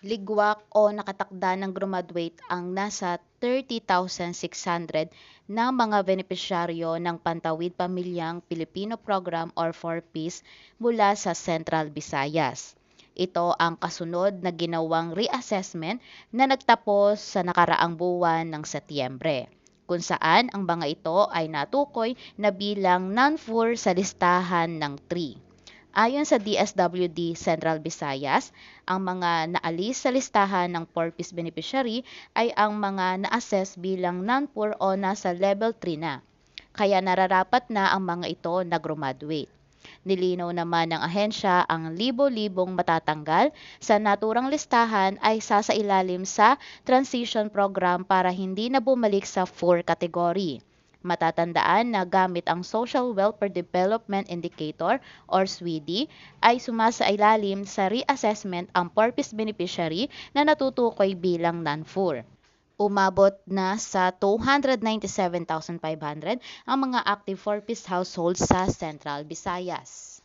Ligwak o nakatakda ng graduate ang nasa 30,600 na mga benepisyaryo ng Pantawid Pamilyang Pilipino Program or 4Ps mula sa Central Visayas. Ito ang kasunod na ginawang reassessment na nagtapos sa nakaraang buwan ng Setyembre, kung saan ang mga ito ay natukoy na bilang non-4 sa listahan ng 3. Ayon sa DSWD Central Visayas, ang mga naalis sa listahan ng 4Ps beneficiary ay ang mga na-assess bilang non-poor o nasa level 3 na. Kaya nararapat na ang mga ito na graduate. Nilinaw naman ng ahensya ang libo-libong matatanggal sa naturang listahan ay sasailalim sa transition program para hindi na bumalik sa 4 category. Matatandaan na gamit ang Social Welfare Development Indicator or SWIDI ay sumasailalim sa reassessment ang purpose beneficiary na natutukoy bilang non-4. Umabot na sa 297,500 ang mga active 4-piece households sa Central Visayas.